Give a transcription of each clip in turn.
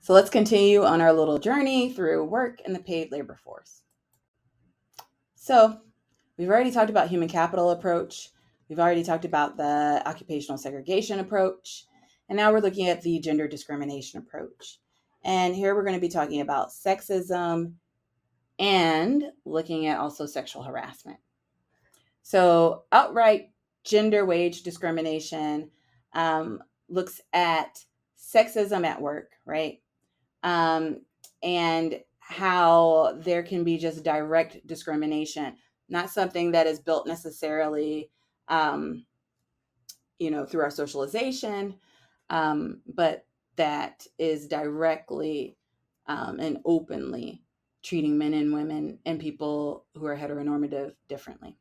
So let's continue on our little journey through work and the paid labor force. So we've already talked about human capital approach. We've already talked about the occupational segregation approach. And now we're looking at the gender discrimination approach. And here we're going to be talking about sexism and looking at also sexual harassment. So outright gender wage discrimination looks at sexism at work, right? And how there can be just direct discrimination, not something that is built necessarily, through our socialization, but that is directly and openly treating men and women and people who are heteronormative differently.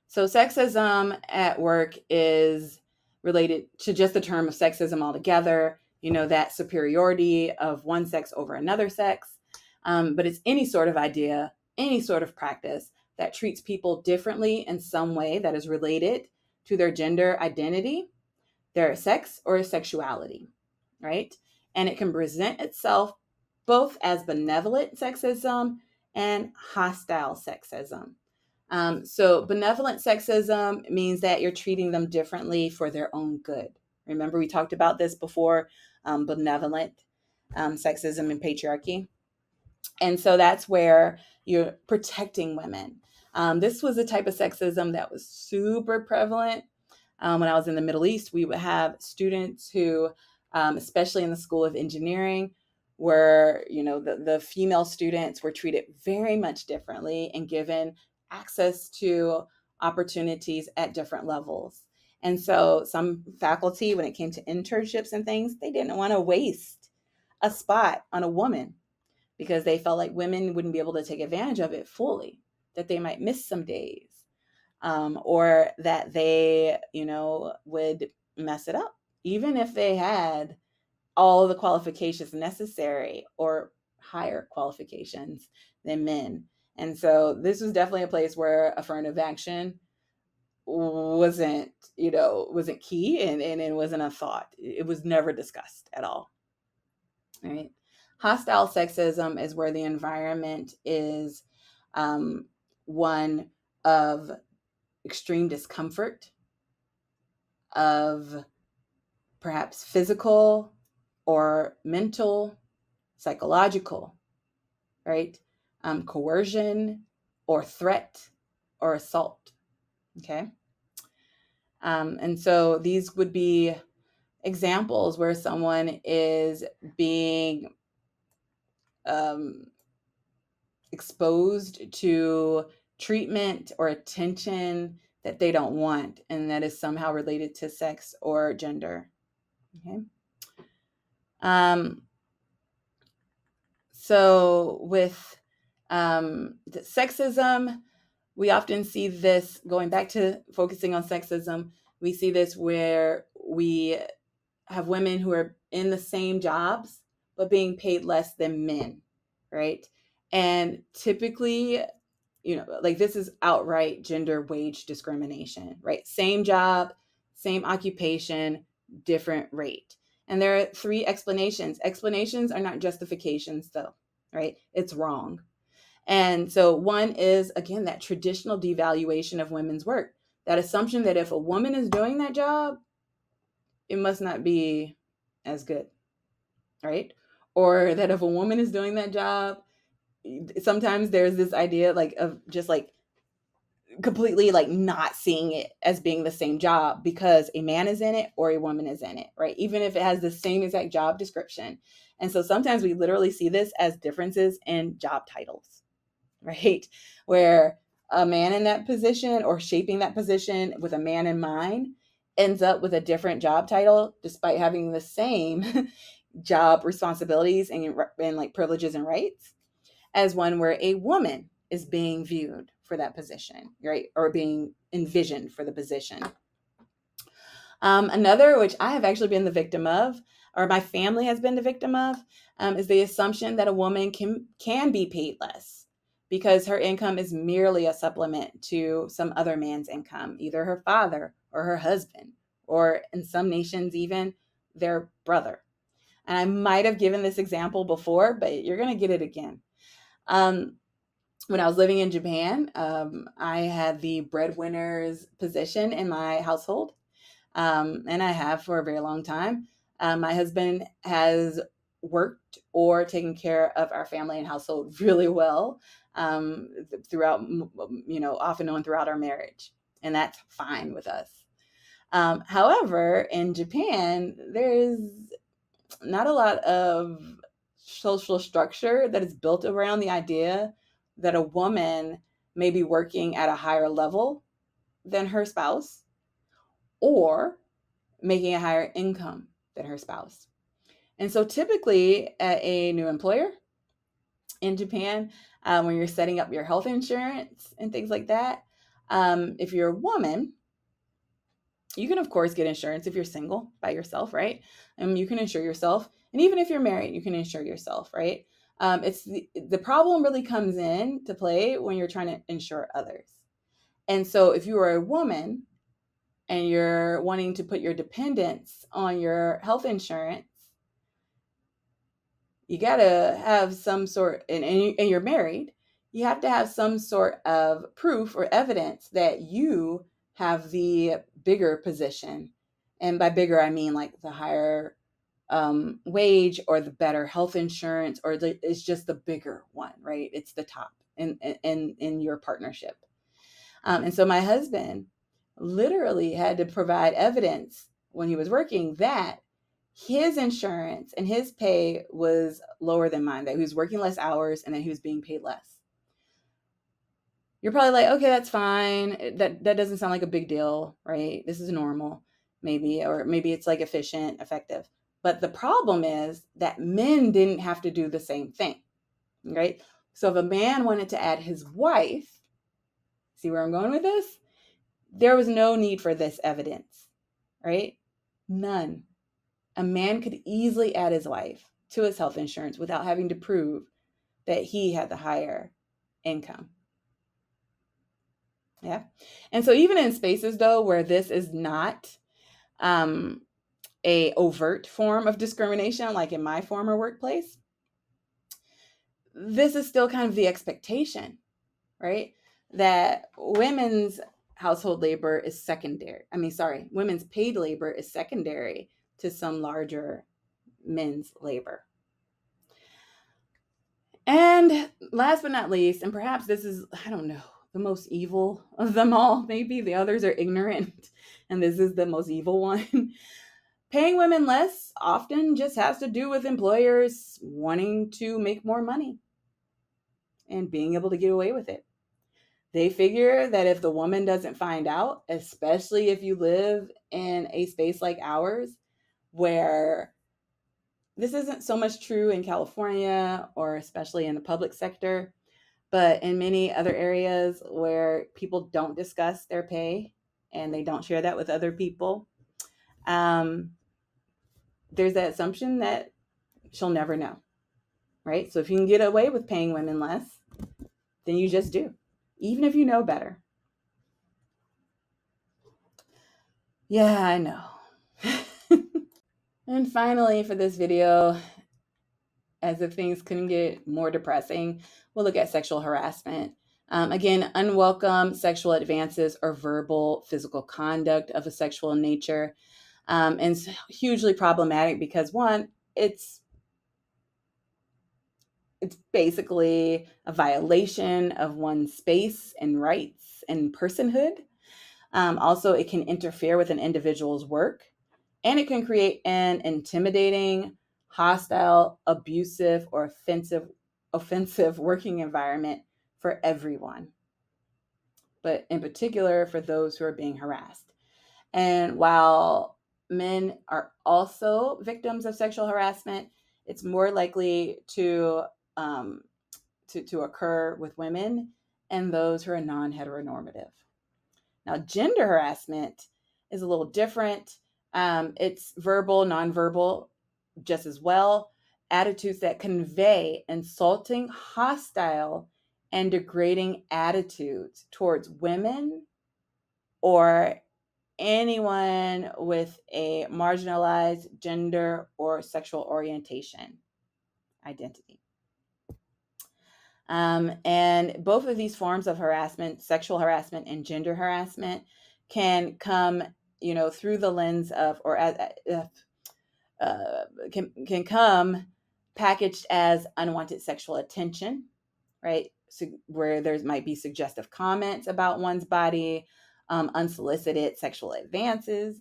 So sexism at work is related to just the term of sexism altogether, that superiority of one sex over another sex. But it's any sort of idea, any sort of practice that treats people differently in some way that is related to their gender identity, their sex, or sexuality, right? And it can present itself both as benevolent sexism and hostile sexism. So benevolent sexism means that you're treating them differently for their own good. Remember, we talked about this before, benevolent sexism and patriarchy. And so that's where you're protecting women. This was a type of sexism that was super prevalent. When I was in the Middle East, we would have students who, especially in the School of Engineering, where the female students were treated very much differently and given access to opportunities at different levels. And so some faculty, when it came to internships and things, they didn't want to waste a spot on a woman because they felt like women wouldn't be able to take advantage of it fully, that they might miss some days, or that they, would mess it up, even if they had all the qualifications necessary or higher qualifications than men. And so this was definitely a place where affirmative action wasn't key, and it wasn't a thought. It was never discussed at all. All right. Hostile sexism is where the environment is one of extreme discomfort, of perhaps physical or mental, psychological, right? Coercion or threat or assault. Okay. And so these would be examples where someone is being exposed to treatment or attention that they don't want, and that is somehow related to sex or gender. Okay. So with the sexism, we often see this, going back to focusing on sexism, we see this where we have women who are in the same jobs, but being paid less than men, right? And typically, this is outright gender wage discrimination, right? Same job, same occupation, different rate. And there are 3 explanations. Explanations are not justifications, though, right? It's wrong. And so one is, again, that traditional devaluation of women's work, that assumption that if a woman is doing that job, it must not be as good, right? Or that if a woman is doing that job, sometimes there's this idea of just completely not seeing it as being the same job because a man is in it or a woman is in it, right? Even if it has the same exact job description. And so sometimes we literally see this as differences in job titles, right? Where a man in that position or shaping that position with a man in mind ends up with a different job title despite having the same job responsibilities and privileges and rights as one where a woman is being viewed for that position, right? Or being envisioned for the position. Another, which I have actually been the victim of, or my family has been the victim of, is the assumption that a woman can be paid less because her income is merely a supplement to some other man's income, either her father or her husband, or in some nations, even their brother. And I might have given this example before, but you're going to get it again. When I was living in Japan, I had the breadwinner's position in my household, and I have for a very long time. My husband has worked or taken care of our family and household really well throughout, off and on throughout our marriage, and that's fine with us. However, in Japan, there's not a lot of social structure that is built around the idea that a woman may be working at a higher level than her spouse or making a higher income than her spouse. And so typically at a new employer in Japan, when you're setting up your health insurance and things like that, if you're a woman, you can, of course, get insurance if you're single by yourself, right? You can insure yourself. And even if you're married, you can insure yourself, right? It's the problem really comes in to play when you're trying to insure others. And so if you are a woman and you're wanting to put your dependents on your health insurance, you got to have some sort, and you're married, you have to have some sort of proof or evidence that you have the bigger position. And by bigger, I mean like the higher wage or the better health insurance, or it's just the bigger one, right? It's the top in your partnership. And so my husband literally had to provide evidence when he was working that his insurance and his pay was lower than mine, that he was working less hours and that he was being paid less. You're probably like, okay, that's fine. That doesn't sound like a big deal, right? This is normal, maybe, or maybe it's like efficient, effective. But the problem is that men didn't have to do the same thing, right? So if a man wanted to add his wife, see where I'm going with this? There was no need for this evidence, right? None. A man could easily add his wife to his health insurance without having to prove that he had the higher income. Yeah. And so even in spaces, though, where this is not a overt form of discrimination, like in my former workplace, this is still kind of the expectation, right? That women's household labor is secondary. Women's paid labor is secondary to some larger men's labor. And last but not least, and perhaps this is, I don't know, the most evil of them all, maybe the others are ignorant, and this is the most evil one. Paying women less often just has to do with employers wanting to make more money and being able to get away with it. They figure that if the woman doesn't find out, especially if you live in a space like ours, where this isn't so much true in California or especially in the public sector, but in many other areas where people don't discuss their pay and they don't share that with other people, there's that assumption that she'll never know, right? So if you can get away with paying women less, then you just do, even if you know better. Yeah, I know. And finally, for this video, as if things couldn't get more depressing, we'll look at sexual harassment. Again, unwelcome sexual advances or verbal, physical conduct of a sexual nature. And it's hugely problematic because, one, it's basically a violation of one's space and rights and personhood. Also, it can interfere with an individual's work, and it can create an intimidating, hostile, abusive, or offensive working environment for everyone, but in particular for those who are being harassed. And while men are also victims of sexual harassment, it's more likely to occur with women and those who are non-heteronormative. Now, gender harassment is a little different. It's verbal, nonverbal, just as well. Attitudes that convey insulting, hostile, and degrading attitudes towards women or anyone with a marginalized gender or sexual orientation identity. And both of these forms of harassment, sexual harassment and gender harassment, can come, through the lens of, or can come packaged as unwanted sexual attention, right? So where there might be suggestive comments about one's body, unsolicited sexual advances,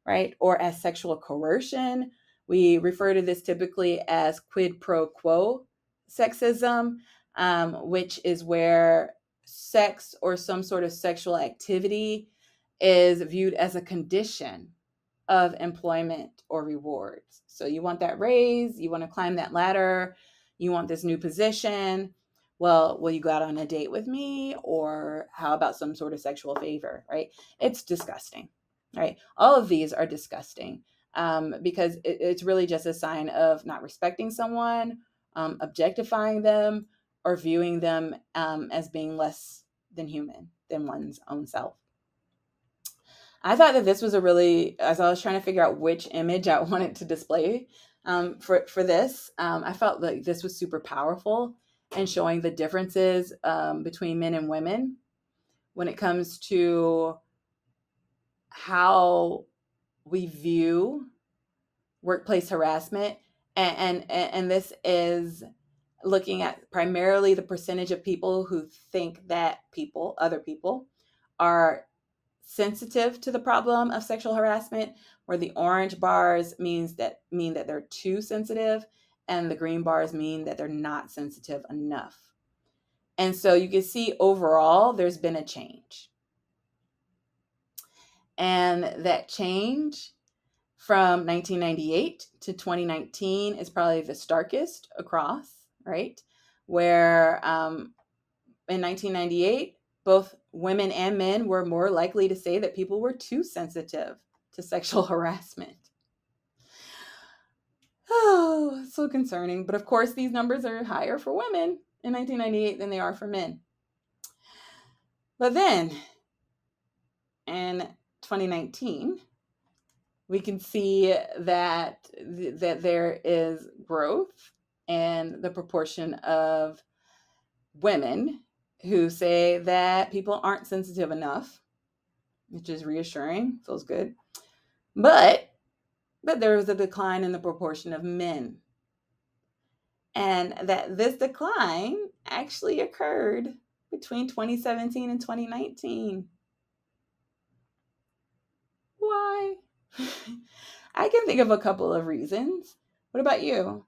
right? Or as sexual coercion. We refer to this typically as quid pro quo sexism, which is where sex or some sort of sexual activity is viewed as a condition of employment or rewards. So you want that raise, you want to climb that ladder, you want this new position. Well, will you go out on a date with me? Or how about some sort of sexual favor, right? It's disgusting, right? All of these are disgusting because it's really just a sign of not respecting someone, objectifying them, or viewing them as being less than human, than one's own self. I thought that this was as I was trying to figure out which image I wanted to display for this, I felt like this was super powerful in showing the differences between men and women when it comes to how we view workplace harassment. And this is looking at primarily the percentage of people who think that other people, are sensitive to the problem of sexual harassment, where the orange bars mean that they're too sensitive, and the green bars mean that they're not sensitive enough. And so you can see overall there's been a change. And that change from 1998 to 2019 is probably the starkest across, right? Where in 1998, both women and men were more likely to say that people were too sensitive to sexual harassment. Oh, so concerning. But of course, these numbers are higher for women in 1998 than they are for men. But then in 2019, we can see that there is growth in the proportion of women who say that people aren't sensitive enough, which is reassuring, feels good. But there is a decline in the proportion of men. And that this decline actually occurred between 2017 and 2019. Why? I can think of a couple of reasons. What about you?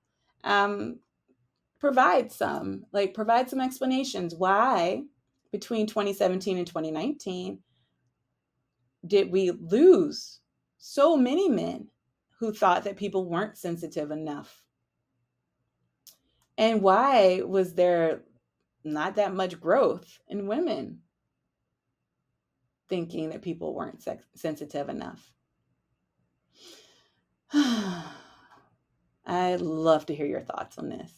Provide some explanations. Why between 2017 and 2019 did we lose so many men who thought that people weren't sensitive enough? And why was there not that much growth in women thinking that people weren't sensitive enough? I'd love to hear your thoughts on this.